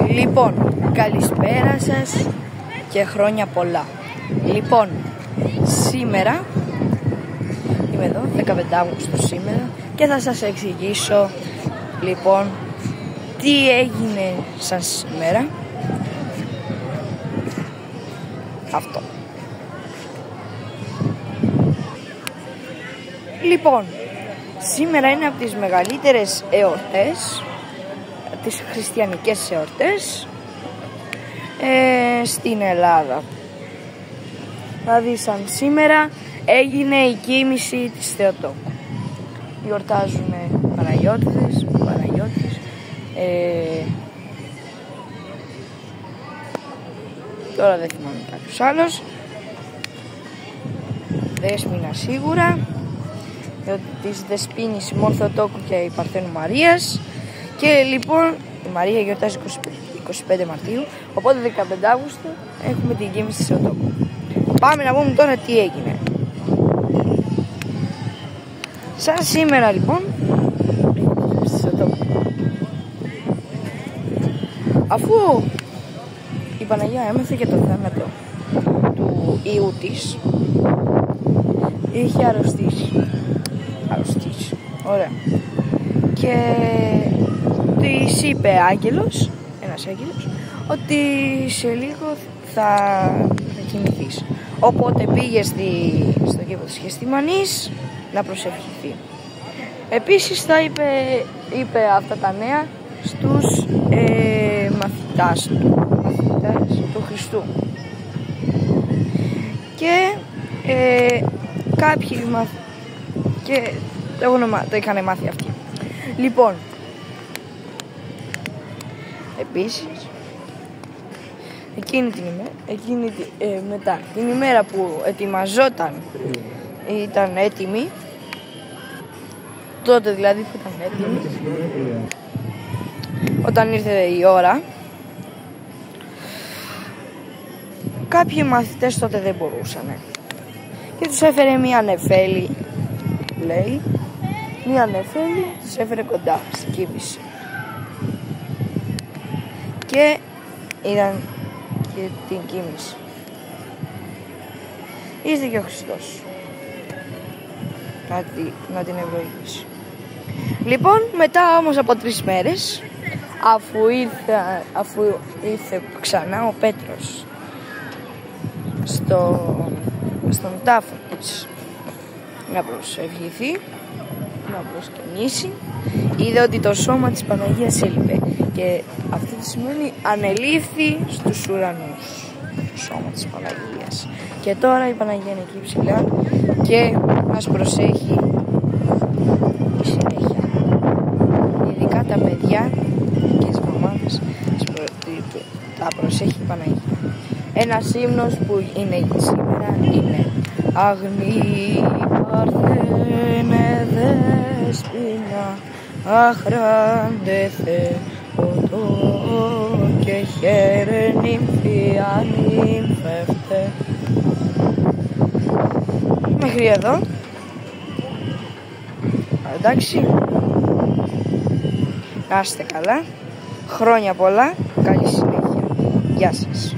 Λοιπόν, καλησπέρα σας και χρόνια πολλά. Λοιπόν, σήμερα είμαι εδώ, 15 Αύγουστο σήμερα, και θα σας εξηγήσω λοιπόν τι έγινε σαν σήμερα. Αυτό. Λοιπόν, σήμερα είναι από τις μεγαλύτερες εορτές, τις χριστιανικές εορτές στην Ελλάδα. Δηλαδή σαν σήμερα έγινε η κοίμηση της Θεοτόκου. Γιορτάζουν Παναγιώτες, τώρα δεν θυμάμαι κάποιος άλλος, Δέσποινα σίγουρα, της Δεσποίνης Ημών Θεοτόκου και η Παρθένου Μαρίας. Και λοιπόν η Μαρία γιορτάζει 25 Μαρτίου, οπότε 15 Αύγουστο έχουμε την κοίμηση της Θεοτόκου. Πάμε να πούμε τώρα τι έγινε. Σαν σήμερα λοιπόν αφού η Παναγία έμαθε για το θάνατο του ιού της, είχε αρρωστήσει. Ωραία. Και της είπε ένας άγγελος, ότι σε λίγο θα κοιμηθείς. Οπότε πήγε στο κήπο της Γεστημανής να προσευχηθεί. Επίσης θα είπε αυτά τα νέα στους μαθητάς του Χριστού. Και κάποιοι και το είχαν μάθει αυτοί. Λοιπόν, επίσης μετά την ημέρα που ετοιμαζόταν, ήταν έτοιμη, τότε δηλαδή που ήταν έτοιμη, όταν ήρθε η ώρα, κάποιοι μαθητές τότε δεν μπορούσαν και τους έφερε μία νεφέλη, λέει, τους έφερε κοντά στην κοίμηση και είδαν και την κοίμηση. Ήρθε και ο Χριστός να την ευλογήσει. Λοιπόν, μετά όμως από 3 μέρες, αφού ήρθε ξανά ο Πέτρος στον τάφο της να προσευχηθεί, να προσκυνήσει, είδε ότι το σώμα της Παναγίας έλειπε, και αυτό τι σημαίνει? Ανελήφθη στους ουρανούς το σώμα της Παναγίας, και τώρα η Παναγία είναι εκεί ψηλά και μας προσέχει συνέχεια, ειδικά τα παιδιά και τις μαμάδες τα προσέχει η Παναγία. Ένας ύμνος που είναι σήμερα είναι «Αγνή Παρθένε Δέσποινα, αχράντε Θεοτό και χαίρε νυμφία νυμφεύτε». Μέχρι εδώ. Εντάξει. Να είστε καλά. Χρόνια πολλά. Καλή συνέχεια. Γεια σας.